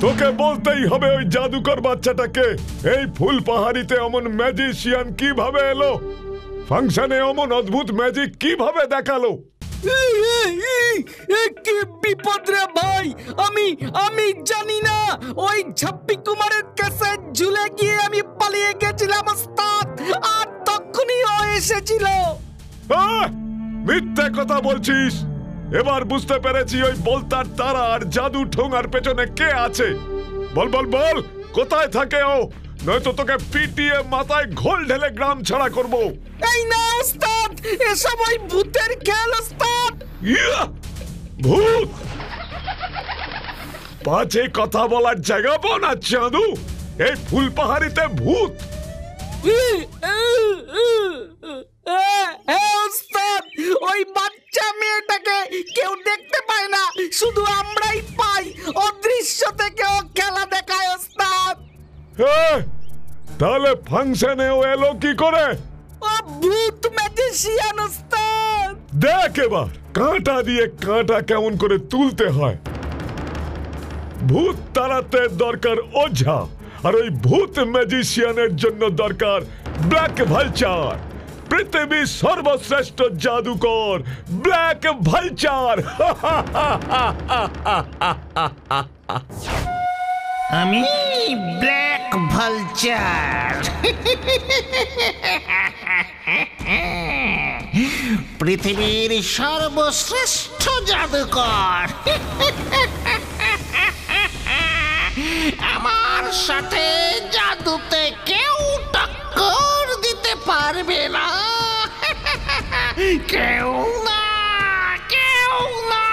তোকে বলতেই হবে ওই জাদুকর বাচ্চাটাকে এই ফুলপাহাড়িতে অমন ম্যাজিশিয়ান কিভাবে এলো, ফাংশনে অমন অদ্ভুত ম্যাজিক কিভাবে দেখালো। কি বিপদ রে ভাই, আমি জানি না। ওই ঝাপ্পি কুমারের কাছে ঝুলে গিয়ে আমি পালিয়ে গেছিলাম ওস্তাদ, আর তখনই ও এসেছিল। মিথ্যে কথা বলছিস। এবার বুঝতে পেরেছি ওই বলতার তারা আর জাদু ঠোঙার পেছনে কে আছে। বল বল বল, কোথায় থাকে ও, নয়তো তোকে পিটিয়ে মাথায় ঘোল ঢেলে গ্রাম ছাড়া করব। এই না ওস্তাদ, এসব ওই ভূতের খেল ওস্তাদ। ভূত? পাছে কথা বলার জায়গা পাও না চাঁদু? এই ফুলপাহাড়িতে ভূত? ওস্তাদ, ওই বাচ্চা মেয়েটাকে কেউ দেখতে পায় না, শুধু আমরাই পাই। অদৃশ্য থেকে ও খেলা দেখায় ওস্তাদ। তাহলে ফাংশনে ও এলো কি করে? ও ভূত ম্যাজিশিয়ান ওস্তাদ। দেখ এবার কাঁটা দিয়ে কাঁটা কেমন করে তুলতে হয়। ভূত তাড়াতে দরকার ওঝা, আর ওই ভূত ম্যাজিশিয়ানের জন্য দরকার ব্ল্যাক ভালচার, পৃথিবীর সর্বশ্রেষ্ঠ জাদুকর ব্ল্যাক ভালচার। আমি ব্ল্যাক ভালচার, পৃথিবীর সর্বশ্রেষ্ঠ জাদুকর। আমার সাথে জাদুতে কেউ টক্কর দিতে পারবে না, কেউ না, কেউ না।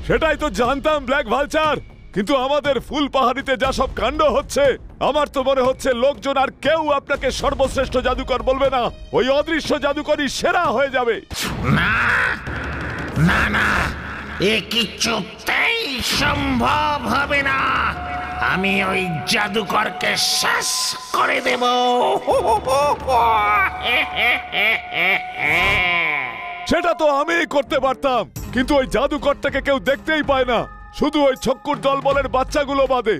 সেটাই তো জানতাম ব্ল্যাক ভালচার, কিন্তু আমাদের ফুলপাহাড়িতে যা সব কাণ্ড হচ্ছে, আমার তো মনে হচ্ছে লোকজন আর কেউ আপনাকে সর্বশ্রেষ্ঠ জাদুকর বলবে না। ওই অদৃশ্য জাদুকরই সেরা হয়ে যাবে। না না না, এ কিছুতেই সম্ভব হবে না। আমি ওই জাদুকরকে শেষ করে দেব। সেটা তো আমিই করতে পারতাম, কিন্তু ওই জাদুকরটাকে কেউ দেখতেই পায় না, শুধু ওই ছক্কুর দলবলের বাচ্চাগুলো বাদে।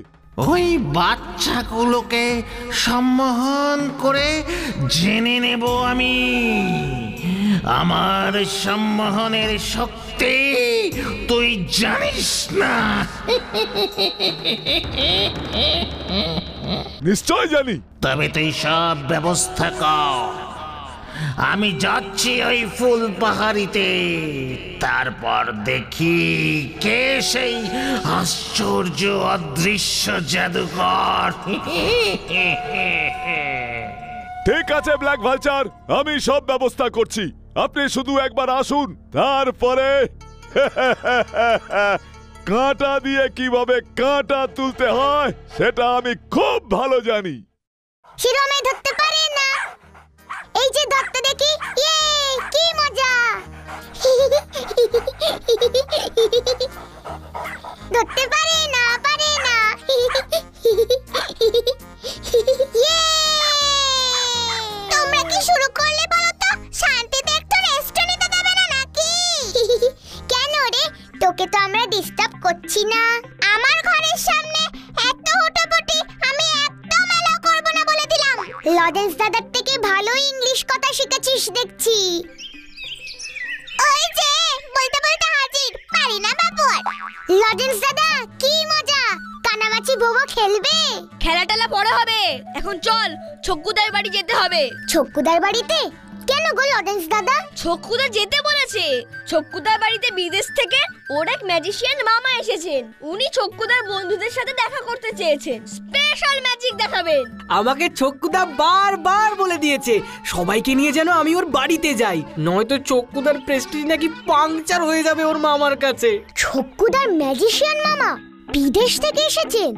ওই বাচ্চাগুলোকে সম্মোহন করে জেনে নেব আমি। আমার সম্মোহনের শক্তি তুই জানিস না। নিশ্চয় জানি। তবে তুই সব ব্যবস্থা কর, আমি যাচ্ছি ওই ফুলপাহাড়িতে। তারপর দেখি কে সেই আশ্চর্য অদৃশ্য জাদুকর। ঠিক আছে ব্ল্যাক ভালচার, আমি সব ব্যবস্থা করছি। আপনি শুধু একবার আসুন, তারপরে কাঁটা দিয়ে কিভাবে কাঁটা তুলতে হয় সেটা আমি খুব ভালো জানি। শিরোমে ধরতে পারি না, এই যে ধরতে দেখি। ইয়ে, কি মজা! ধরতে পারি না, পারি না। তোমরা কি শুরু করলে বলো তো? শান্তিতে একটু রেস্ট নিতে দেবে না নাকি? কেন রে, তোকে তো আমরা ডিস্টার্ব করছি না। আমার ঘরের সামনে এত হুটোপুটি আমি একদম এলাও করব না বলে দিলাম। লরেন্স দাদার থেকে ভালো ইংলিশ কথা শিখেছিস দেখছি। ওই যে বলতে বলতে হাজির, পারি না বাবু আর। লরেন্স দাদা, কি মজা! কানামাছি ভোবো খেলবে? খেলাটালা পরে হবে, এখন চল ছক্কুদার বাড়ি যেতে হবে। ছক্কুদার বাড়িতে? কেন গো লরেন্স দাদা? ছক্কুদা যেতে বলেছে। ছক্কুদার বাড়িতে বিদেশ থেকে ওর এক ম্যাজিশিয়ান মামা এসেছেন। উনি ছক্কুদার বন্ধুদের সাথে দেখা করতে চেয়েছেন, স্পেশাল ম্যাজিক দেখাবেন। আমাকে ছক্কুদা বারবার বলে দিয়েছে সবাইকে নিয়ে যেন আমি ওর বাড়িতে যাই, নয়তো ছক্কুদার প্রেস্টিজ নাকি পাংচার হয়ে যাবে ওর মামার কাছে। ছক্কুদার ম্যাজিশিয়ান মামা বিদেশ থেকে এসেছেন?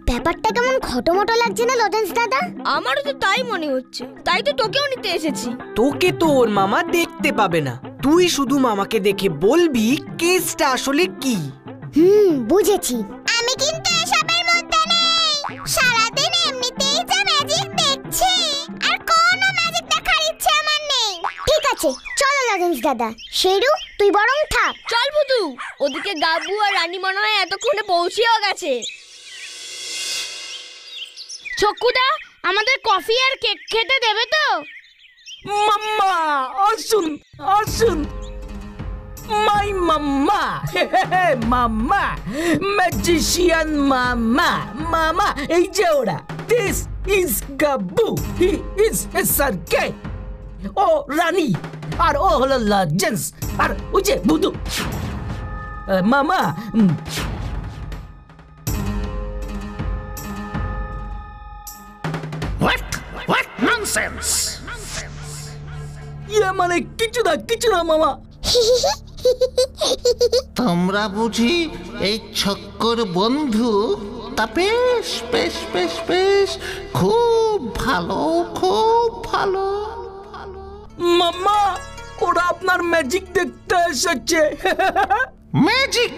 ব্যাপারটা কেমন খটোমটো লাগছে না লরেন্স দাদা? আমারও তো তাই মনে হচ্ছে, তাই তো তোকেও নিতে এসেছি। তোকে তো ওর মামা দেখতে পাবে না, তুই শুধু মামাকে দেখে বলবি কেসটা আসলে কি। বুঝেছি। আমি কিন্তু এসবের মধ্যে নেই। সারাদিন এমনিতেই যা ম্যাজিক দেখছি, আর কোনো ম্যাজিক দেখার ইচ্ছে আমার নেই। ঠিক আছে, চলো লজেন্স দাদা। শেরু তুই বরং থাক। চল ভুতু, ওদিকে গাবু আর রানী মনে হয় এতক্ষণে পৌঁছেও গেছে। ছকুদা, আমাদের কফি আর কেক খেতে দেবে তো? মাম্মা আসুন আসুন, মাই মাম্মা, মাম্মা, ম্যাজিশিয়ান মামা। মামা এই যে ওরা, দিস ইজ গাবু, হি ইজ সার্কে, ও রানী, আর ও হলো লজেন্স, আর ওই যে ভুতু। মামা What nonsense! ইয়ে মানে কিছু না মামা। তোমরা বুঝি এই ছক্কর বন্ধু? তা বেশ বেশ বেশ বেশ, খুব ভালো, খুব ভালো। মাম্মা, ওরা আপনার ম্যাজিক দেখতে এসেছে। ম্যাজিক!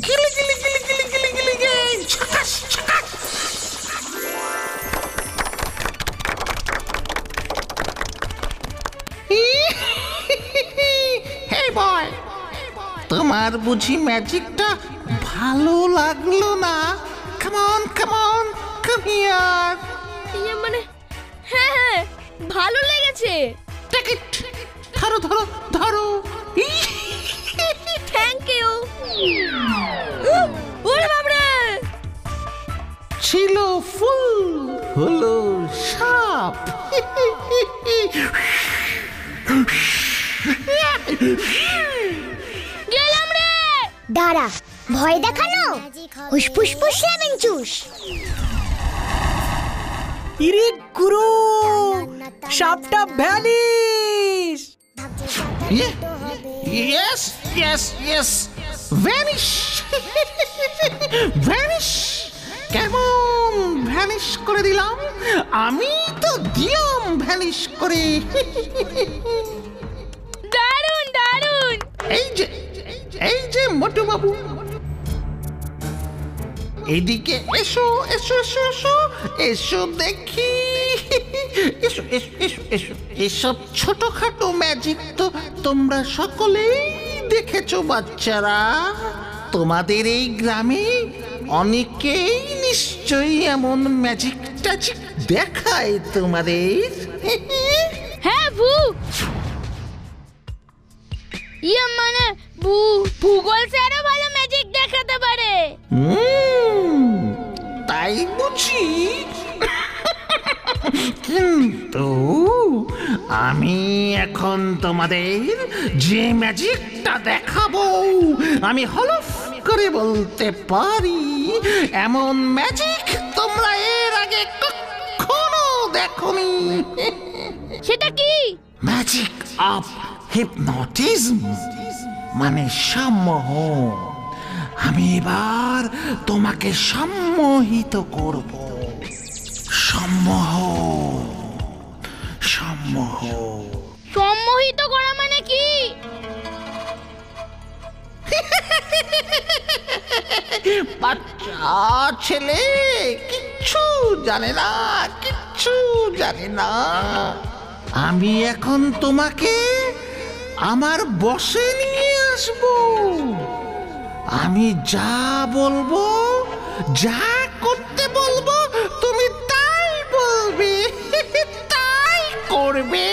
গিলি গিলি গিলি গিলি গিলি গিলি গিলি, ছকাস ছকাস। Hey boy, তোমার বুঝি ম্যাজিকটা ভালো লাগলো না? Come on, come on, come here. ইয়ে মানে হ্যাঁ, ভালো লেগেছে। Take it. ধরো ধরো ধরো। Thank you. ওরে বাবরে, ছিল ফুল, হলো সাপ। গেলাম রে। দাঁড়া, ভয় দেখানো, হুসফুস ফুস লেমন জুস। ইরে গুরু, সাপটা vanish. Yes, yes, yes. Vanish. Vanish. কেমন ভ্যানিশ করে দিলাম? আমি তো দিলাম ভ্যানিশ করে। দারুণ দারুণ। এই যে মোটু বাবু, এদিকে এসো এসো এসো এসো এসো দেখি। এসো এসো এসো এসো। এসব ছোটখাটো ম্যাজিক তো তোমরা সকলেই দেখেছো বাচ্চারা। তোমাদের এই গ্রামে অনেকেই নিশ্চয়ই এমন ম্যাজিক ট্যাজিক দেখায় তোমাদের। হ্যাঁ ইয়ে মানে ভূগোল স্যারও ভালো ম্যাজিক দেখাতে পারে। তাই বুঝি? কিন্তু আমি এখন তোমাদের যে ম্যাজিকটা দেখাবো, আমি হলফ করে বলতে পারি এমন ম্যাজিক তোমরা এর আগে কখনো দেখোনি। সেটা কি? ম্যাজিক অফ হিপনোটিজম, মানে সম্মোহন। আমি এবার তোমাকে সম্মোহিত করব। সম্মোহিত করা মানে কি? বাচ্চা ছেলে কিচ্ছু জানে না। আমি এখন তোমাকে আমার বশে নিয়ে আসব। আমি যা বলবো, যা করতে বলবো, তুমি তাই বলবে, তাই করবে।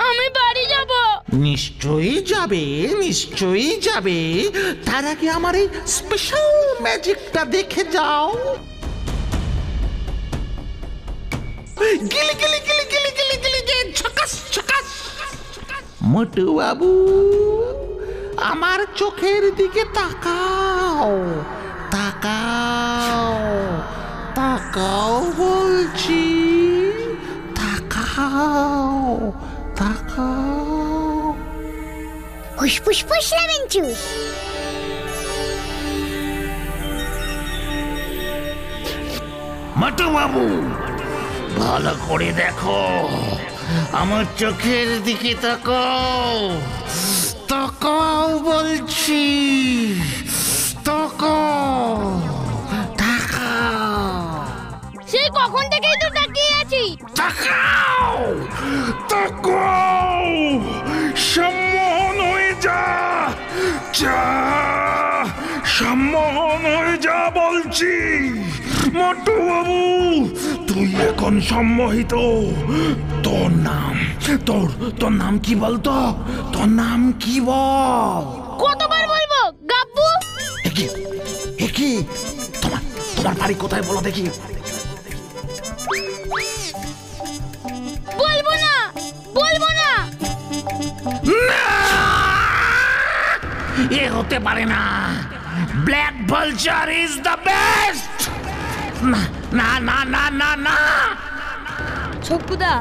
আমি বাড়ি যাব। নিশ্চয়ই যাবে। তার আগে আমার এই স্পেশাল ম্যাজিকটা দেখে যাও। গিলি গিলি গিলি গিলি গিলি গিলি গিলি, ছকাস ছকাস। মোটু বাবু, আমার চোখের দিকে তাকাও, তাকাও, তাকাও বলছি, তাকাও, তাকাও। হুসফুস ফুস লেমন জুস। মোটু বাবু, ভালো করে দেখো, আমার চোখের দিকে তাকাও, তাকাও বলছি, তাকাও, তাকাও। কখন থেকেই তো তাকিয়ে আছি। তাকাও তাকাও, সম্মোহন হয়ে যা, যা সম্মোহন হয়ে যা বলছি। মোটু বাবু, তুই এখন সম্মোহিত। তোর নাম, তোর নাম কি বলতো? তোর নাম কি বল? কতবার বলবো গাব্বু? কি তোমার বাড়ি কোথায় বলো দেখি? বলবো না। এ হতে পারে না। Black vulture is the best. না না না না না। ছক্কুদা,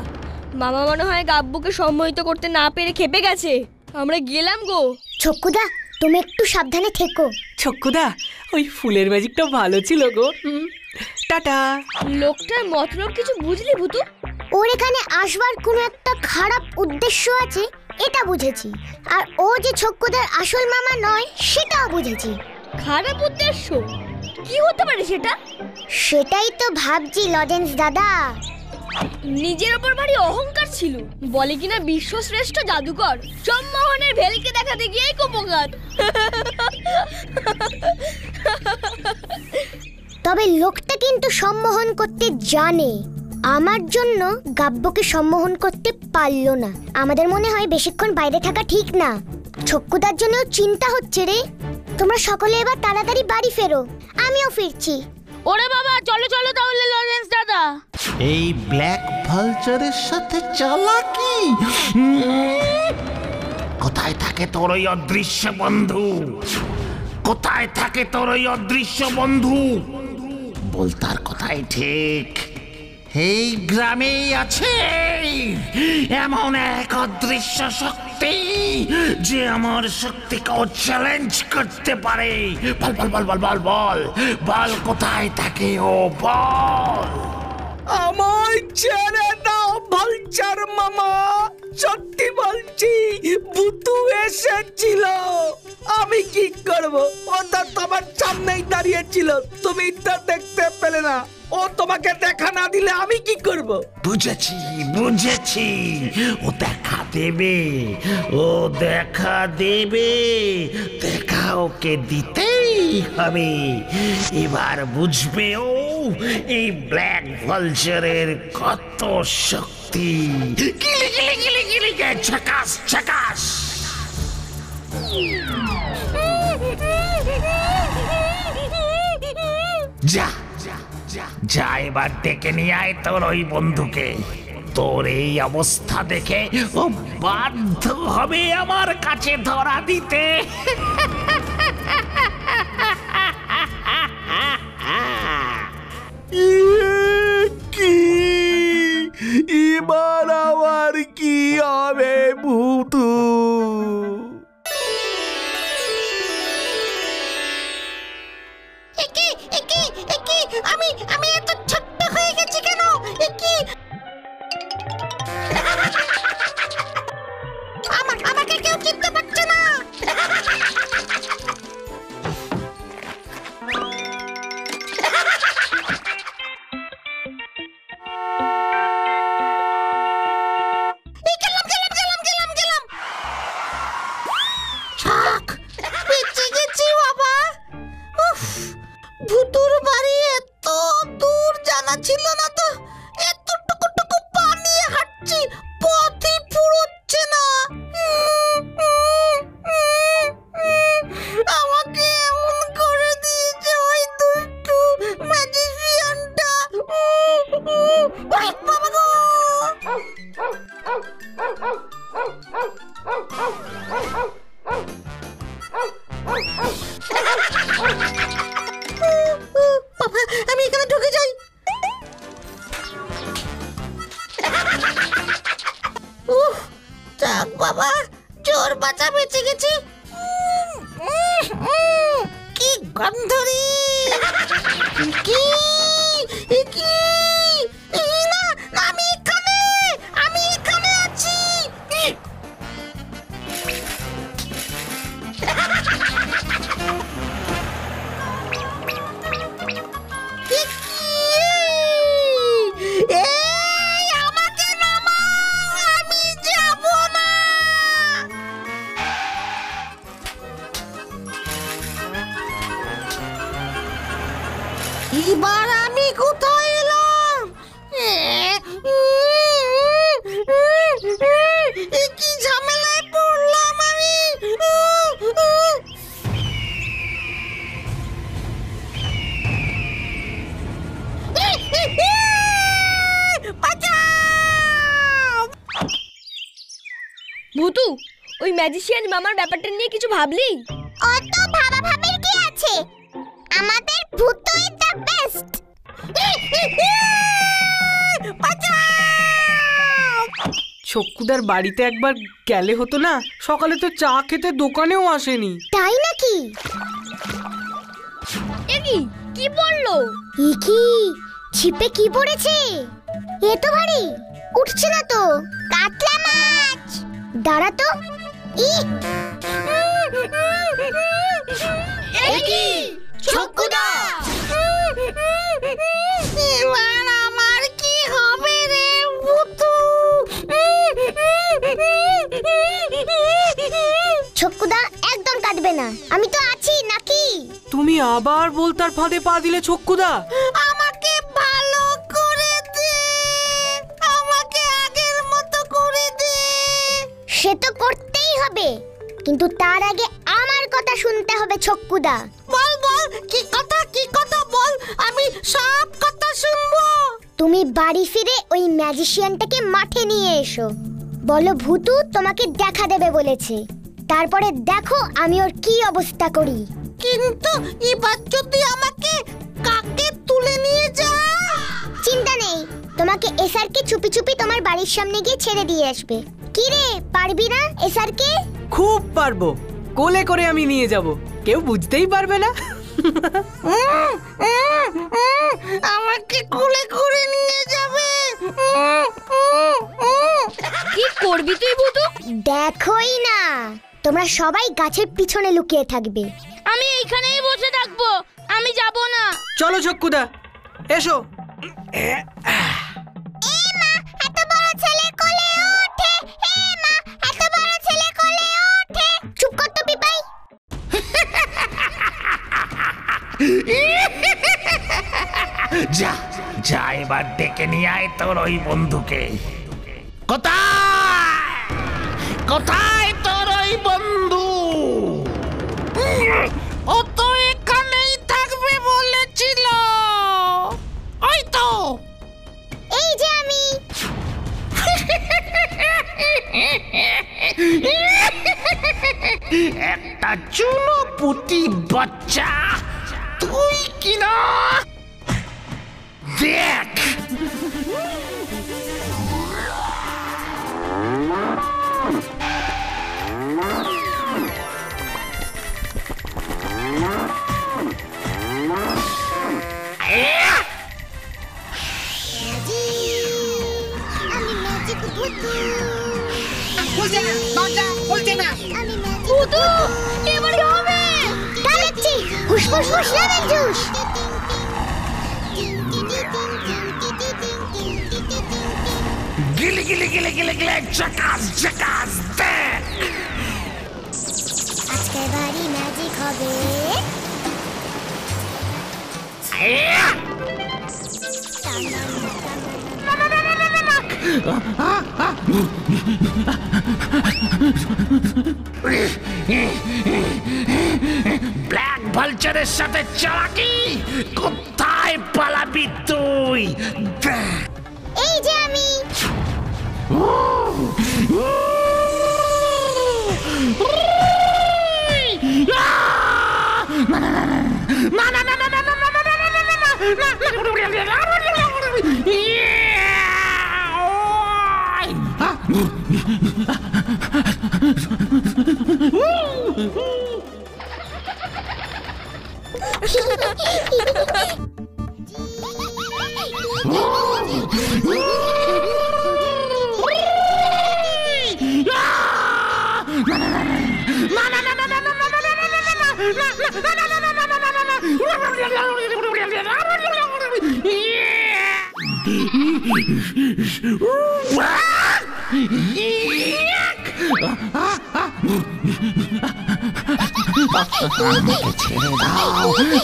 মামা মনে হয় গাব্বুকে সম্মোহিত করতে না পেরে খেপে গেছে। আমরা গেলাম গো। ছক্কুদা, তুমি একটু সাবধানে থেকো। ছক্কুদা, ওই ফুলের ম্যাজিকটা ভালো ছিল গো। টাটা। লোকটার মতলব কিছু বুঝলি ভুতু? ওর এখানে আসবার কোনো একটা খারাপ উদ্দেশ্য আছে, এটা বুঝেছি। আর ও যে ছক্কুদার আসল মামা নয়, সেটাও বুঝেছি। খারাপ উদ্দেশ্য? কি হতে পারে সেটা? সেটাই তো ভাবছি লজেন্স দাদা। নিজের ওপর ভারী অহংকার ছিল, বলে কিনা বিশ্বশ্রেষ্ঠ জাদুকর। সম্মোহনের ভেলকে দেখাতে গিয়েই কোপঘাত। তবে লোকটা কিন্তু সম্মোহন করতে জানে। আমার জন্য গাব্বুকে সম্মোহন করতে পারলো না। আমাদের মনে হয় বেশিক্ষণ বাইরে থাকা ঠিক না। ছক্কুদার জন্য চিন্তা হচ্ছে রে। তোমরা সকলে এবার তাড়াতাড়ি বাড়ি ফেরো, আমিও ফিরছি। ওরে বাবা, চলো চলো তাহলে লরেন্স দাদা। এই ব্ল্যাক ভালচারের সাথে চালাকি? কোথায় থাকে তোর ওই অদৃশ্য বন্ধু? কোথায় থাকে তোর ওই অদৃশ্য বন্ধু? বল, তার কথাই ঠিক। এই গ্রামেই আছে এমন এক অদৃশ্য শক্তি যে আমার শক্তিকেও চ্যালেঞ্জ করতে পারে। বল বল বল বল বল বল বল, কোথায় থাকে ও? বল। আমায় ছেড়ে দাও ভালচার মামা, সত্যি বলছি ভুতু এসেছিল। আমি কি করব? ও তো তোমার সামনেই দাঁড়িয়েছিল, তুমি তো দেখতে পেলে না। ও তোমাকে দেখা না দিলে আমি কি করব? বুঝেছি বুঝেছি, ও দেখা দেবে, ও দেখা দেবে। দেখা ওকে দিতেই হবে। এবার বুঝবে ও এই ব্ল্যাক ভালচারের কত শক্তি। গিলি গিলি গিলি গিলি গে, ঝাকাস ঝাকাস। যা যা, এবার ডেকে নিয়ে আয় তোর ওই বন্ধুকে। তোর এই অবস্থা দেখে ও বাধ্য হবে আমার কাছে ধরা দিতে। কি এবার আবার কি হবে ভুতু? আমি এত ছোট্ট হয়ে গেছি কেন? আমাকে কেউ চিনতে পারছে না। বেঁচে গেছি বাবা। ভুতুর বাড়ি এত দূর জানা ছিল না তো। এতটুকু পা নিয়ে হাঁটছি, পথই ফুরোচ্ছে না। আমাকে এমন করে দিয়েছে ওই দুষ্টু ম্যাজিশিয়ানটা। বাবা গো! বাবা, আমি এখানে ঢুকে যাই। যাক বাবা, জোর বাঁচা বেঁচে গেছি। কি গন্ধ রে! কি কি! না, আমি এখানে আছি। ভুতু, ওই ম্যাজিশিয়ান মামার ব্যাপারটা নিয়ে কিছু ভাবলি? অত ভাবাভাবির কি আছে? আমাদের ভূতই দ্য বেস্ট। ছক্কুদার বাড়িতে একবার গেলে হতো না? সকালে তো চা খেতে দোকানেও আসেনি। তাই নাকি? কি বললো? কি ছিপে কি পড়েছে? এ তো ভারী, উঠছে না তো। কাতলা মাছ। দাঁড়া তো। কি ছক্কুদা? এবার আমার কি হবে রে ভূতু? ছক্কুদা একদম কাটবে না, আমি তো আছি নাকি? তুমি আবার বলতার ফাঁদে পা দিলে ছক্কুদা। আমাকে ভালো করে দে, আমাকে আগের মতো করে দে। সে তো করতেই হবে, কিন্তু তার আগে আমার কথা শুনতে হবে ছক্কুদা। বল বল, কি কথা বল, আমি সব কথা শুনবো। তুমি বাড়ি ফিরে ওই ম্যাজিশিয়ানটাকে মাঠে নিয়ে এসো। বলো ভূতু তোমাকে দেখা দেবে বলেছে, তারপরে দেখো আমি ওর কি অবস্থা করি। কিন্তু এবার যদি আমাকে কাকে তুলে নিয়ে যা? চিন্তা নেই, তোমাকে এসআরকে চুপি চুপি তোমার বাড়ির সামনে গিয়ে ছেড়ে দিয়ে আসবে। কি রে, পারবি না এসআরকে? খুব পারবো, কোলে করে আমি নিয়ে যাব, কেউ বুঝতেই পারবে না। আমাকে কোলে করে নিয়ে যাবে। কি করবি তুই ভুতু? দেখোই না, তোমরা সবাই গাছের পিছনে লুকিয়ে থাকবে। আমি এইখানেই বসে থাকবো, আমি যাব না। চলো ছক্কুদা, এসো। এত বড় ছেলে কোলে ওঠে, মা এত বড় ছেলে কোলে ওঠে। চুপ কর তো পিপাই। যা যা, এবার ডেকে নিয়ে আয় তোর ওই বন্ধুকে। কোথায় তোর ওই বন্ধু? ও তো এখানেই থাকবে বলেছিল। ওই তো, এই যে আমি। একটা চুনো পুটি বাচ্চা তুই কিনা? দেখ, আমি ম্যাজিক ভূতু। খুলছে না, দরজা খুলছে না। আমি ভুতু, এবার কি হবে? কালেচ্ছি হুসফুস ফুস লেমন জুস। গিলে গিলে গিলে গিলে গিলে ঝাকাস ঝাকাস দেখ। আজকে বাড়ি ম্যাজিক হবে। ব্ল্যাক ভালচারের সাথে চালাকি, কোথায় পালাবি তুই? দেখ, এই যে আমি।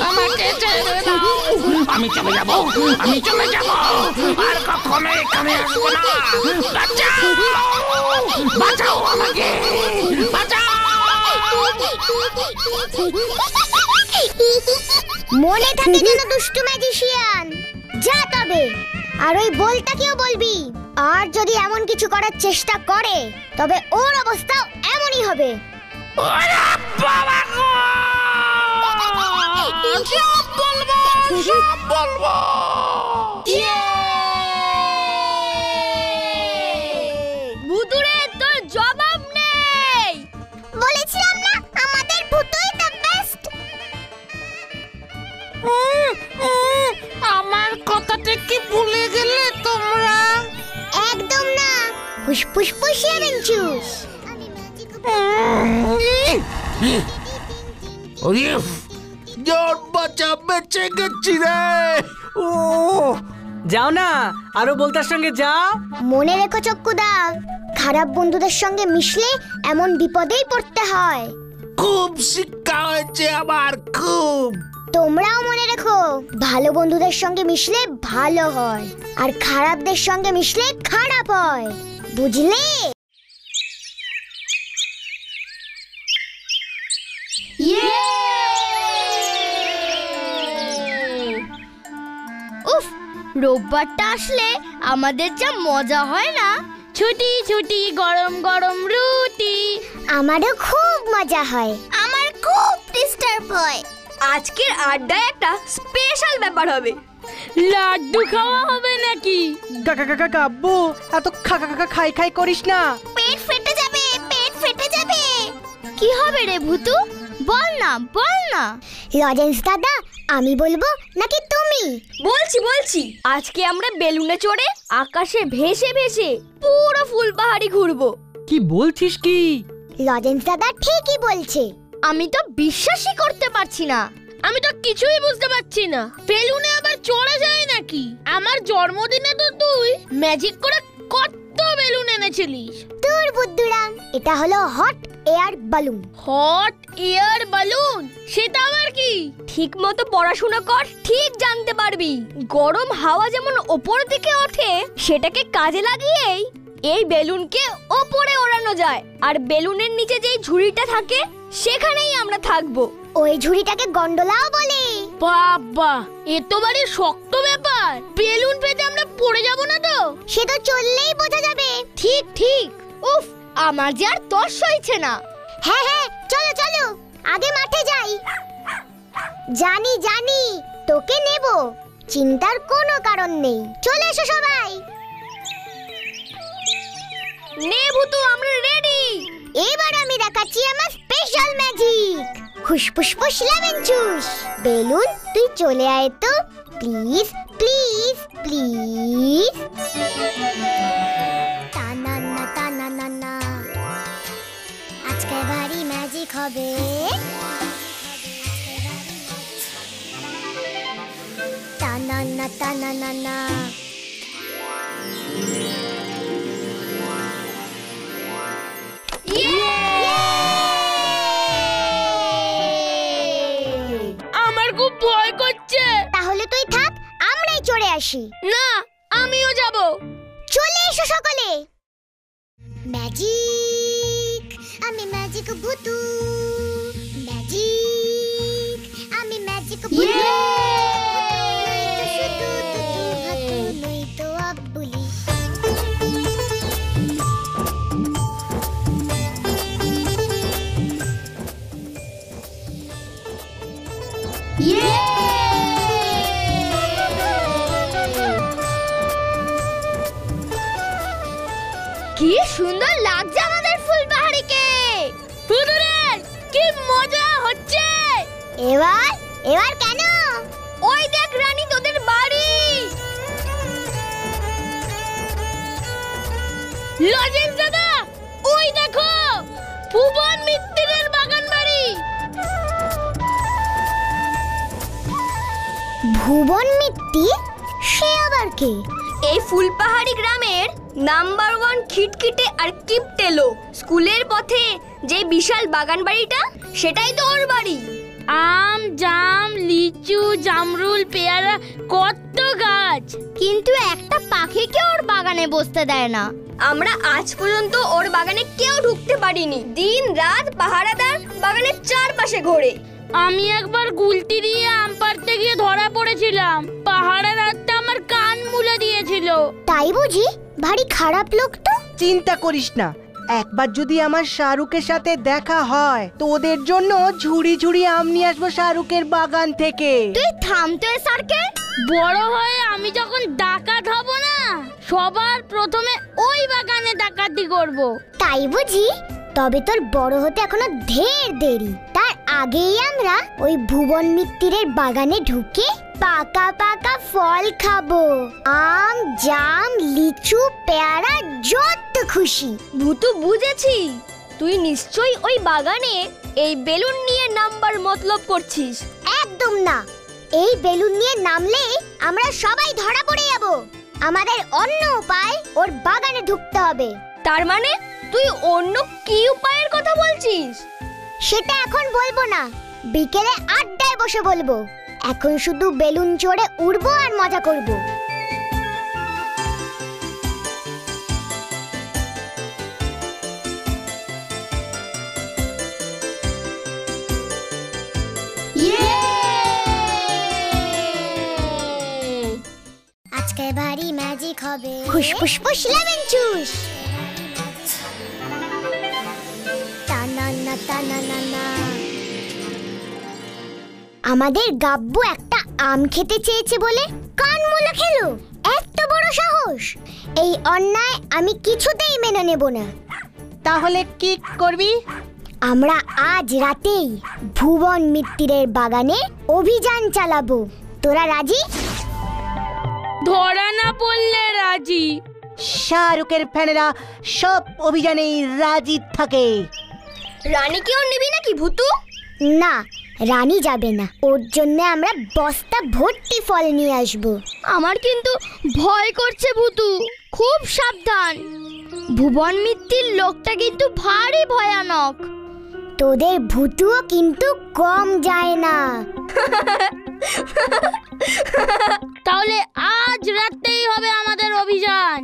আমাকে ছেড়ে দাও, আমি চলে যাব, আমি চলে যাব, আর কখনো এখানে আসবো না। বাঁচাও, বাঁচাও আমাকে, বাঁচাও। মনে থাকে যেন দুষ্টু ম্যাজিশিয়ান। যা তবে। আর ওই বলটাকেও বলবি। আর যদি এমন কিছু করার চেষ্টা করে তবে ওর অবস্থাও এমনই হবে। ওরে বাবা গো! সব বলবো, সব বলবো। ভুতুরে তোর জবাব নেই। বলেছিলাম না আমাদের ভূতই দ্য বেস্ট। আমার কথাটা কি ভুলে গেলে তোমরা? একদম না। ফুসফুস ফুসিয়ে বেঞ্চুস। জোর বাঁচা, বেঁচে গেছি রে। যাও না, আরো বলতার সঙ্গে যাও। মনে রেখো চক্কুদা, খারাপ বন্ধুদের সঙ্গে মিশলে এমন বিপদেই পড়তে হয়। খুব শিক্ষা হয়েছে আমার, খুব। তোমরাও মনে রেখো, ভালো বন্ধুদের সঙ্গে মিশলে ভালো হয়, আর খারাপদের সঙ্গে মিশলে খারাপ হয়, বুঝলে? উফ, রোববারটা আসলে আমাদের যা মজা হয় না। ছুটি ছুটি, গরম গরম রুটি। আমারও খুব মজা হয়। আমার খুব ডিস্টার্ব হয়। আজকের আড্ডায় একটা স্পেশাল ব্যাপার হবে। লাড্ডু খাওয়া হবে নাকি? কাকা কাকা কাব্বু, এত খাই খাই করিস না। পেট ফেটে যাবে, পেট ফেটে যাবে। কি হবে রে ভূতু? বল না, বল না। লজেন্স দাদা, আমি বলবো নাকি তুমি? বলছি আজকে আমরা বেলুনে চড়ে আকাশে ভেসে ভেসে পুরো ফুলপাহাড়ি ঘুরবো। কি বলছিস কি? লজেন্স দাদা ঠিকই বলছে। আমি তো বিশ্বাসই করতে পারছি না। আমি তো কিছুই বুঝতে পারছি না। বেলুনে আবার চড়া যায় নাকি? আমার জন্মদিনে তো তুই ম্যাজিক করে কত বেলুন এনেছিলিস। তোর বুদ্ধুরাম, এটা হলো hot air balloon. Hot air balloon? সেটা আবার কি? ঠিক মতো পড়াশোনা কর, ঠিক জানতে পারবি। গরম হাওয়া যেমন ওপর দিকে ওঠে, সেটাকে কাজে লাগিয়েই এই বেলুনকে ওপরে ওড়ানো যায়। আর বেলুনের নিচে যেই ঝুড়িটা থাকে সেখানেই আমরা থাকবো। ওই ঝুড়িটাকে গন্ডোলাও বলে। বাবা, এ তো বাড়ি শক্ত ব্যাপার। বেলুন পেতে আমরা পড়ে যাব না তো? সে তো চললেই বোঝা যাবে। ঠিক ঠিক। উফ, আমার যে আর তর সইছে না। হ্যাঁ হ্যাঁ, চলো চলো, আগে মাঠে যাই। জানি তোকে নেব, চিন্তার কোনো কারণ নেই। চলে এসো সবাই। নে ভূতু, আমরা রেডি। এবার আমি দেখাচ্ছি আমার স্পেশাল ম্যাজিক। হুসফুস ফুস লেমনচুস। বেলুন তুই চলে আয় তো, প্লিজ প্লিজ প্লিজ। টানানা টানানা, আজকে ভারী ম্যাজিক হবে। টানানা টানানা, আমার খুব ভয় করছে। তাহলে তুই থাক, আমরাই চড়ে আসি। না, আমিও যাব। চলে এসো সকলে। ম্যাজিক, আমি ম্যাজিক ভূতু। ম্যাজিক, আমি ম্যাজিক ভূতু। শুধু তুতু ভাতু নই তো আব্বুলি। কি সুন্দর লাগছে আমাদের ফুলবাহারিকে। হুদুরের কি মজা হচ্ছে। এবার কেন? ওই দেখ রানী, তোদের বাড়ি। লজেন্স দাদা, ওই দেখো ভুবন মিত্রের বাগান বাড়ি। ভুবন মিত্তি? সে আবার কে? এই ফুলপাহাড়ি গ্রামের নাম্বার 1 খিটখিটে আর কিপটে লোক। স্কুলের পথে যে বিশাল বাগান বাড়িটা, সেটাই তো ওর বাড়ি। আম, জাম, লিচু, জামরুল, পেয়ারা, কত গাছ। কিন্তু একটা পাখিকে ওর বাগানে বসতে দেয় না। আমরা আজ পর্যন্ত ওর বাগানে কেউ ঢুকতে পারিনি। দিন রাত পাহারাদার বাগানের চারপাশে ঘোরে। আমি একবার গুলতি দিয়ে আম পাড়তে গিয়ে ধরা পড়েছিলাম। পাহারাদারটা আমার কান মুলে দিয়েছিল। তাই বুঝি? ভারী খারাপ লোক তো। চিন্তা করিস না, একবার যদি আমার শাহরুখের সাথে দেখা হয় তো ওদের জন্য ঝুড়ি ঝুড়ি আম নিয়ে আসবো শাহরুখের বাগান থেকে। তুই থাম তো স্যারকে। বড় হয়ে আমি যখন ডাকাত হব না, সবার প্রথমে ওই বাগানে ডাকাতি করব। তাই বুঝি? তবে তোর বড় হতে এখনো ঢের দেরি। তার আগেই আমরা ওই ভুবন মিত্তিরের বাগানে ঢুকে পাকা পাকা ফল খাবো। আম, জাম, লিচু, পেয়ারা, যত খুশি। ভুতু, বুঝেছি তুই নিশ্চয়ই ওই বাগানে এই বেলুন নিয়ে নাম্বার মতলব করছিস। একদম না, এই বেলুন নিয়ে নামলে আমরা সবাই ধরা পড়ে যাব। আমাদের অন্য উপায় ওর বাগানে ঢুকতে হবে। তার মানে তুই অন্য কি উপায়ের কথা বলছিস? সেটা এখন বলবো না, বিকেলে আড্ডায় বসে বলবো। এখন শুধু বেলুন চড়ে উড়বো আর মজা করবো। আজকে বাড়ি ম্যাজিক হবে, ফুসফুস ফুস লেমন জুস। আমাদের গাব্বু একটা আম খেতে চেয়েছে বলে কান মুলে খেলো। এত বড় সাহস! এই অন্যায় আমি কিছুতেই মেনে নেব না। তাহলে কি করবি? আমরা আজ রাতেই ভুবন মিত্তিরের বাগানে অভিযান চালাবো। তোরা রাজি? ধরা না পড়লে রাজি। শাহরুখের ফ্যানেরা সব অভিযানেই রাজি থাকে। রানীকেও নিবি নাকি ভুতু? না, রানী যাবে না। ওর জন্য আমরা বস্তা ভর্তি ফল নিয়ে আসবো। আমার কিন্তু ভয় করছে ভুতু, খুব সাবধান। ভুবন মিত্তির লোকটা কিন্তু ভারী ভয়ানক। তোদের ভুতুও কিন্তু কম যায় না। তাহলে আজ রাতেই হবে আমাদের অভিযান।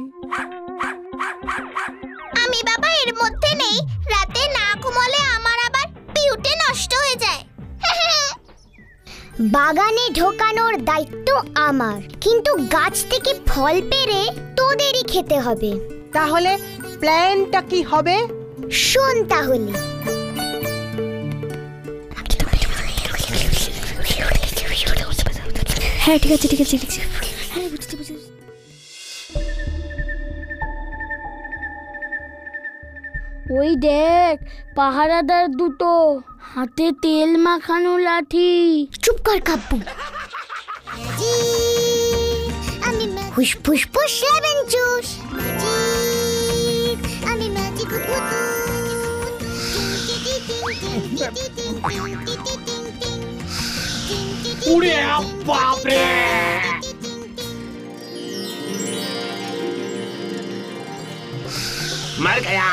আমি বাবা এর মধ্যে নেই। রাতে না ঘুমলে আমার আবার পিউটে নষ্ট হয়ে যায়। বাগানে ঢোকানোর দায়িত্ব আমার, কিন্তু গাছ থেকে ফল পেড়ে তোদেরই খেতে হবে। তাহলে প্ল্যানটা কি হবে? শোন তাহলে। হ্যাঁ ঠিক আছে ঠিক আছে ঠিক আছে। হ্যাঁ বুঝতে বুঝতে। ওই দেখ, পাহারাদার দুটো, হাতে তেল মাখানো লাঠি। চুপ কর কাব্বু। আমি ফুসফুস ফুস লেমন জুস। আমি ম্যাজিক ভুতু। উড়ে বাপ রে! मर गया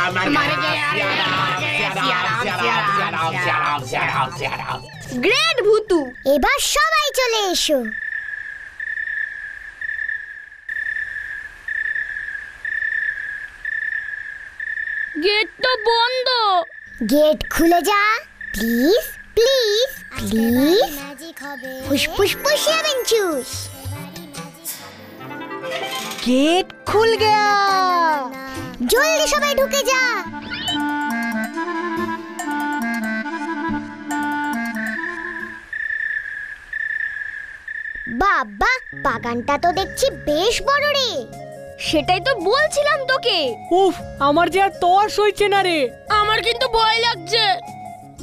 গ্রেট ভুতু। এবার সবাই চলে এসো। গেট তো বন্ধ। গেট খুলে যা প্লিজ প্লিজ প্লিজ। ফুসফুস ফুস লেমন জুস। गेट खुल गया। জলদি সবাই ঢুকে যা। বাবা, বাগানটা তো দেখছি বেশ বড় রে। সেটাই তো বলছিলাম তোকে। উফ, আমার যে আর তর সইছে না রে। আমার কিন্তু ভয় লাগছে,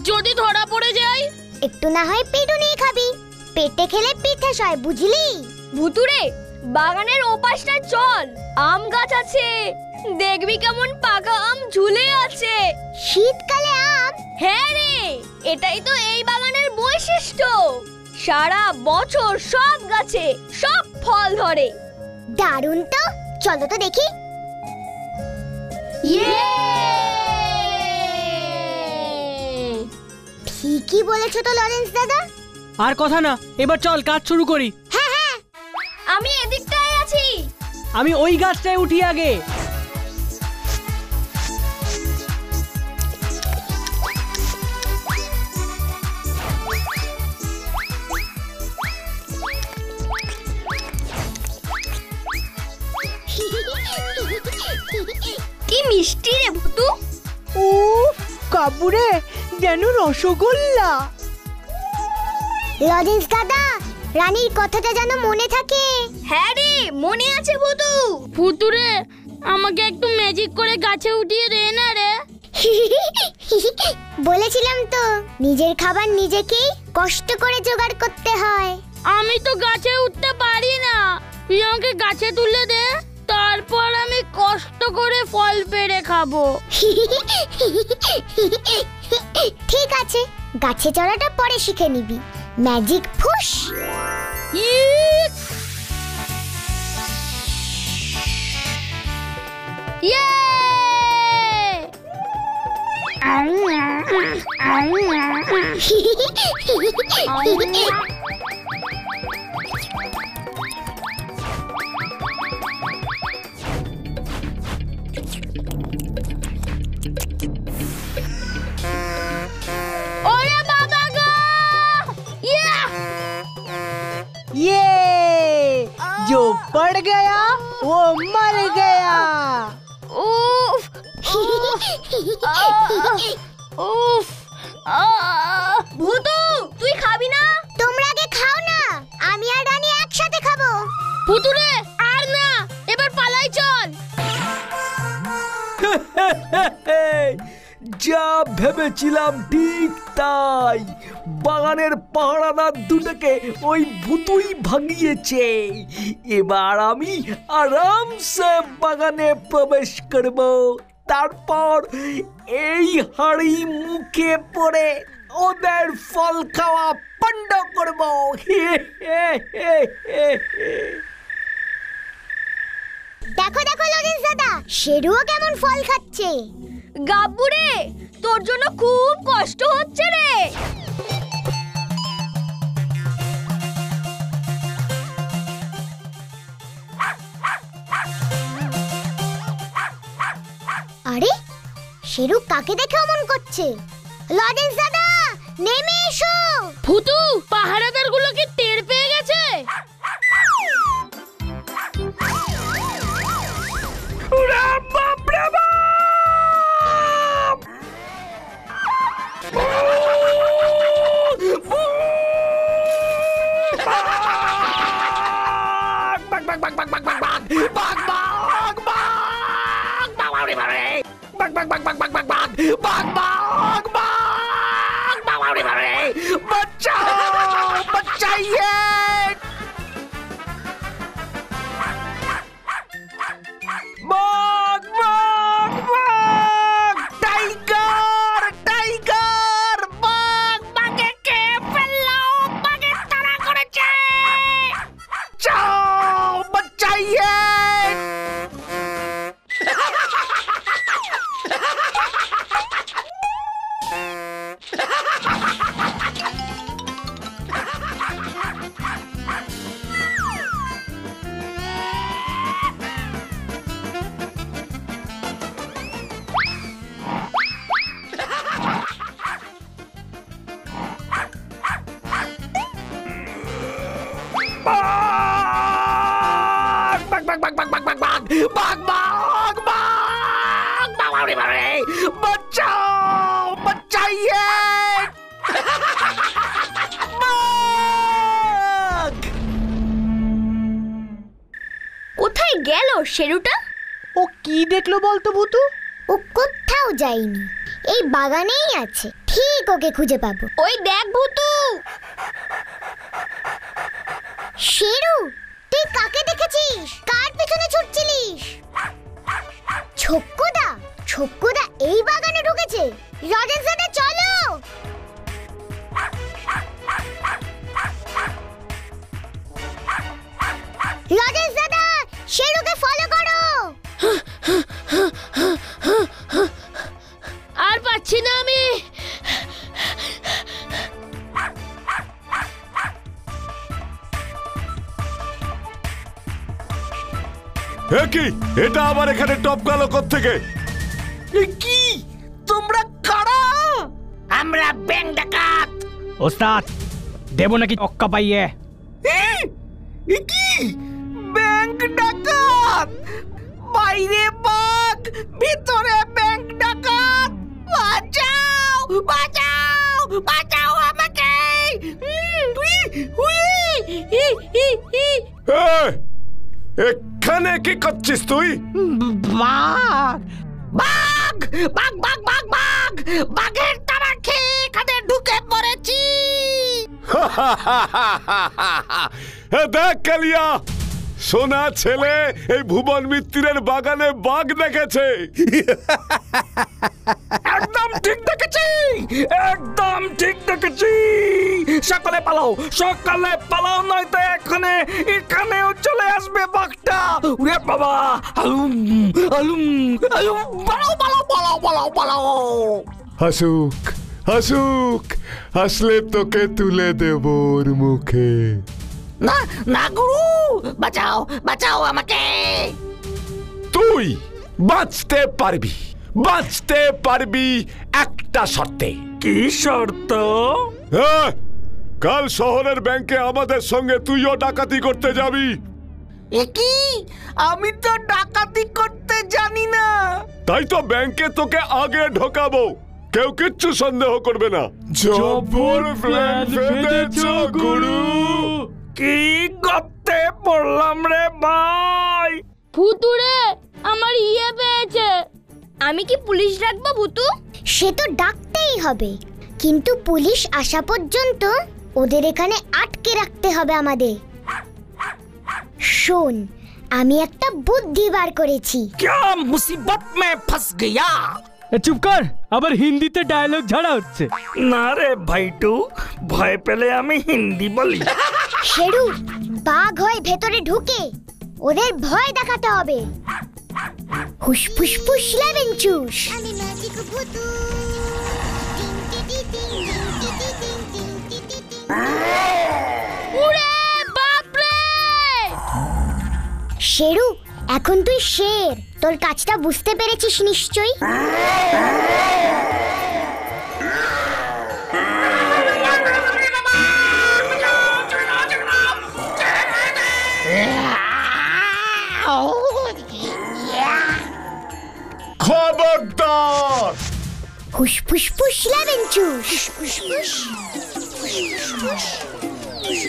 যদি ধরা পড়ে যাই। একটু না হয় পেটুনি খাবি, পেটে খেলে পিঠে সয়, বুঝলি? ভুতুরে, বাগানের ওপাশটা চল, আম গাছ আছে, দেখবি কেমন পাকা আম ঝুলে আছে। শীতকালে আম? হ্যাঁ রে, এটাই তো এই বাগানের বৈশিষ্ট্য। সারা বছর সব গাছে সব ফল ধরে। দারুণ তো, চলো তো দেখি। ঠিকই বলেছো তো লরেন্স দাদা। আর কথা না, এবার চল কাজ শুরু করি। হ্যাঁ হ্যাঁ, আমি এদিকটায় আছি। আমি ওই গাছটায় উঠি আগে। মিষ্টি রে ভুতু। উফ কাবুরে যেন রসগোল্লা। লজেন্স দাদা, রানীর কথাটা যেন মনে থাকে। হ্যাঁ রে, মনে আছে ভুতু। ভুতুরে, আমাকে একটু ম্যাজিক করে গাছে উঠিয়ে দে না রে। বলেছিলাম তো, নিজের খাবার নিজেকেই কষ্ট করে জোগাড় করতে হয়। আমি তো গাছে উঠতে পারি না, তুই আমাকে গাছে তুলে দে, তারপর আমি কষ্ট করে ফল পেড়ে খাবো। ঠিক আছে, গাছে চড়াটা পরে শিখে নিবি। ম্যাজিক ফুস। ইয়ে! ওরে বাবা গো! ইয়া! ये जो पड़ गया वो मर गया। উফ! উফ! ভুতু, তুই খাবি না? তোমরা আগে খাও না, আমি আর রানী একসাথে খাবো। ভুতুরে, আর না, এবার পালাই চল। যা ভেবেছিলাম ঠিক তাই, বাগানের পাহারাদার দুটোকে ওই ভূতুই ভাগিয়েছে। এবার আমি আরামসে বাগানে প্রবেশ করব, তারপর এই হাড়ি মুখে পড়ে ওদের ফল খাওয়া বন্ধ করব। দেখো দেখো লজেন্স দাদা, শেরুও কেমন ফল খাচ্ছে। গাব্বু রে, তোর জন্য খুব কষ্ট হচ্ছে রে। আরে, শেরু কাকে দেখে অমন করছে? লজেন্স দাদা, নেমে এসো। ভুতু, পাহারাদার গুলোকে টের পেয়ে গেছে। কোথায় গেল শেরুটা? ও কি দেখলো বলতো ভুতু? ও কোথাও যায়নি, এই বাগানেই আছে। ঠিক ওকে খুঁজে পাবো। ওই দেখ ভুতু। শেরু, তুই কাকে দেখেছিস? কার পিছনে ছুটছিলিস? ছোক্কুদা, ছোক্কুদা এই বাগানে ঢুকেছে। লজেন্স দাদা চলো। লজেন্স দাদা, শেরুকে ফলো করো। আর পাচ্ছি না আমি। কি এটা আবার এখানে টপকালো কোত্থেকে? কি তোমরা কারা? আমরা ব্যাং ডাকাত। ওস্তাদ দেব নাকি অক্কা পাইয়ে? কি ব্যাংক ডাকাত? বাইরে বাঘ, ভিতরে ব্যাংক ডাকাত! বাঁচাও, বাঁচাও, বাঁচাও আমাকে! এখানে কি করছিস তুই? বাঘ বাঘ বাঘ বাঘ বাঘ বাঘ বাঘের তারা খেয়ে এখানে ঢুকে পড়েছি। দেখ কালিয়া, সোনা ছেলে এই ভুবন মিত্রের বাগানে বাঘ দেখেছে। একদম ঠিক দেখেছি, একদম ঠিক দেখেছি। সকালে পালাও, সকালে পালাও, নয়তো এখানেও চলে আসবে বাঘটা। ওরে বাবা, আলুম আলুম আলুম, পালাও পালাও পালাও পালাও পালাও। হাসুক হাসুক, আসলে তোকে তুলে দেব ওর মুখে। না না গুরু, বাঁচাও বাঁচাও আমাকে। তুই বাঁচতে পারবি, বাঁচতে পারবি একটা শর্তে। কি শর্ত? কাল শহরের ব্যাংকে আমাদের সঙ্গে তুইও ডাকাতি করতে যাবি। কি? আমি তো ডাকাতি করতে জানি না। তাই তো ব্যাংকে তোকে আগে ঢোকাবো, কেউ কিচ্ছু সন্দেহ করবে না। জব্বর প্ল্যান ফেলেছো গুরু। কি করতে পড়লাম রে ভাই? ভুতুরে আমার পেয়েছে। আমি কি পুলিশ ডাকবো ভুতু? সে তো ডাকতেই হবে, কিন্তু পুলিশ আসা পর্যন্ত ওদের এখানে আটকে রাখতে হবে আমাদের। শোন, আমি একটা বুদ্ধি বার করেছি। क्या मुसीबत में फंस गया? চুপ কর, আবার হিন্দিতে ডায়লগ ঝাড়া হচ্ছে। না রে ভাইটু, ভয় পেলে আমি হিন্দি বলি। শেরু, বাঘ হয়ে ভেতরে ঢুকে ওদের ভয় দেখাতে হবে। হুস ফুস ফুস লেমন জুস। আমি ম্যাজিক ভূতু। উড়ে বাপ রে! শেরু, এখন তুই শের, তোর কাজটা বুঝতে পেরেছিস নিশ্চয়ই। খবরদার! হুস ফুস ফুস লেমন জুস। ফুস ফুস ফুস ফুস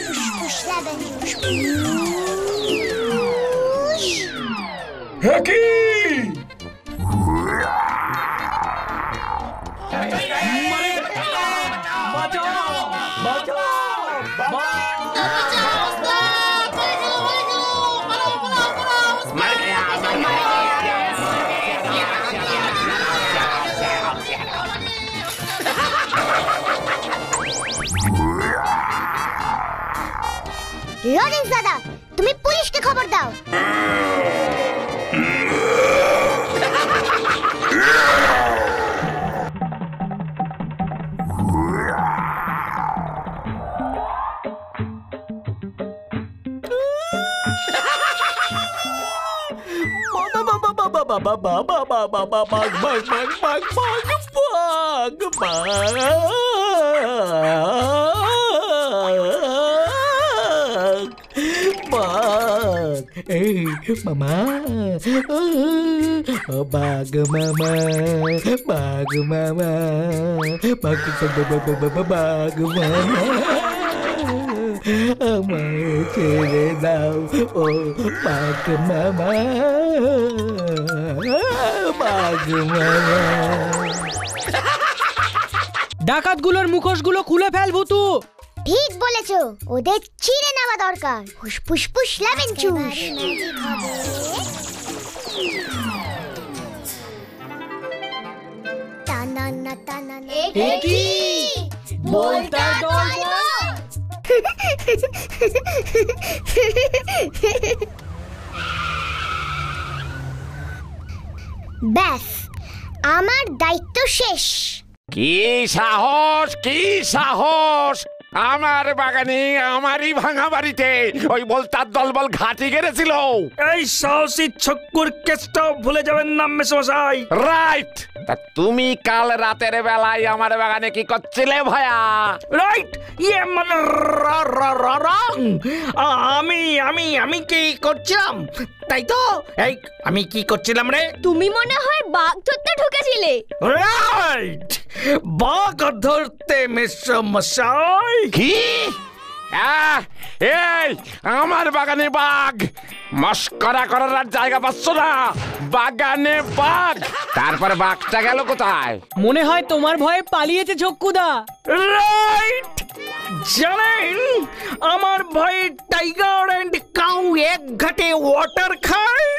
ফুস ফুস লেমন জুস। কি? লরেন্স দাদা, তুমি পুলিশকে খবর দাও। মামা, বাঘ মামা, বাঘ মামা, বাঘ বাঘ মামা, আমায় ছেড়ে দাও ও বাঘ মামা, বাঘ মামা। ডাকাতগুলোর মুখোশগুলো খুলে ফেল ভুতু। ঠিক বলেছো, ওদের চিড়ে নেওয়া দরকার। হুস ফুস ফুস লেমন জুস। টানানা টানানা। কি? বলটা দল। ব্যাস, আমার দায়িত্ব শেষ। কি সাহস, কি সাহস! আমার বাগানে আমারই ভাঙা বাড়িতে ওই বলতার দলবল ঘাটি গেড়েছিল। এই সাহসী ছক্কুর কেসটাও ভুলে যাবেন না মেসমশাই। রাইট। তা তুমি কাল রাতের বেলায় আমার বাগানে কি করছিলে ভায়া? রাইট, ইয়ে মানে আমি কি করছিলাম তাই তো? এই আমি কি করছিলাম রে? তুমি মনে হয় বাঘ ধরতে ঢুকেছিলে। রাইট, বাঘ ধরতে মেসমশাই। কি? এই আমার বাগানে বাঘ? মস্করা করার আর জায়গা পাচ্ছ না? বাগানে বাঘ? তারপর বাঘটা গেল কোথায়? মনে হয় তোমার ভয়ে পালিয়েছে ছক্কুদা। রাইট, জানেন আমার ভয়ে টাইগার এন্ড কাউ এক ঘাটে ওয়াটার খায়।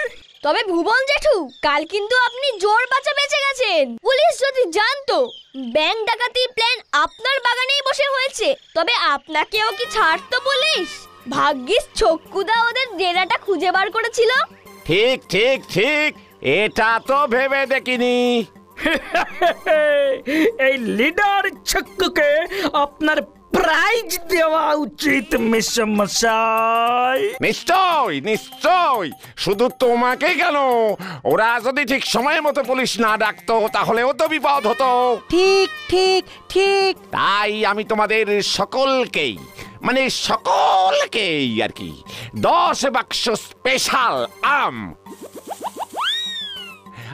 তবে ভুবন জেঠু, কাল কিন্তু আপনি জোর বাঁচা বেঁচে গেছেন। পুলিশ যদি জানতো ব্যাংক ডাকাতি প্ল্যান আপনার বাগানেই বসে হয়েছে, তবে আপনাকেও কি ছাড়তো পুলিশ? ভাগ্যিস ছক্কুদা ওদের ডেরাটা খুঁজে বার করেছিল। ঠিক ঠিক ঠিক, এটা তো ভেবে দেখিনি। এই লিডার ছক্কুকে আপনার প্রাইজ দেওয়া উচিত মেসমশাই। নিশ্চয় নিশ্চয়, শুধু তোমাকে কেন, ওরা যদি ঠিক সময় মতো পুলিশ না ডাকতো তাহলেও তো বিপদ হতো। ঠিক ঠিক ঠিক। তাই আমি তোমাদের সকলকেই, মানে সকলকেই আর কি 10 বাক্স স্পেশাল আম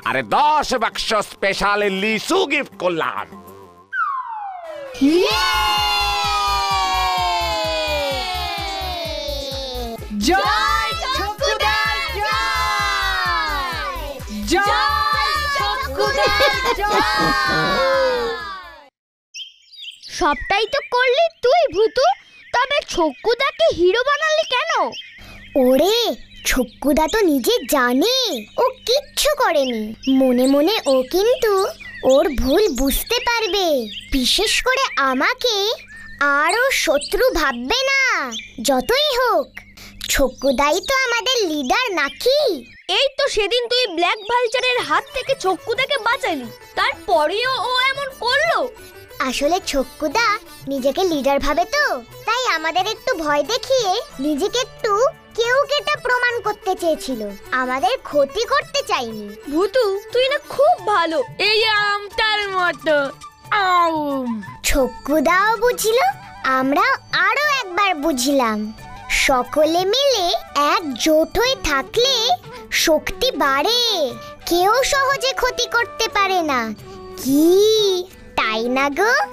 আরে 10 বাক্স স্পেশাল লিচু গিফট করলাম। জয় ছক্কুদা জয়, জয় ছক্কুদা জয়। সবটাই তো করলি তুই ভূতু, তবে ছক্কুদাকে হিরো বানালি কেন? ওরে, ছক্কুদা তো নিজে জানে ও কিচ্ছু করেনি। মনে মনে ও কিন্তু ওর ভুল বুঝতে পারবে। বিশেষ করে আমাকে আরো শত্রু ভাববে না। যতই হোক ছক্কুদাই তো আমাদের লিডার নাকি? এই তো সেদিন তুই ব্ল্যাক ভালচারের হাত থেকে ছক্কুদাকে বাঁচালি, তারপরেও ও এমন করলো। আসলে ছক্কুদা নিজেকে লিডার ভাবে তো, তাই আমাদের একটু ভয় দেখিয়ে নিজেকে একটু কেউ কেটা প্রমাণ করতে চেয়েছিল, আমাদের ক্ষতি করতে চাইনি। ভূতু, তুই না খুব ভালো। এই আমটার মতো। ছক্কুদাও বুঝল, আমরা আরো একবার বুঝলাম, সকলে মিলে একজোট হয়ে থাকলে শক্তি বাড়ে, কেউ সহজে ক্ষতি করতে পারে না। কি তাই না গো?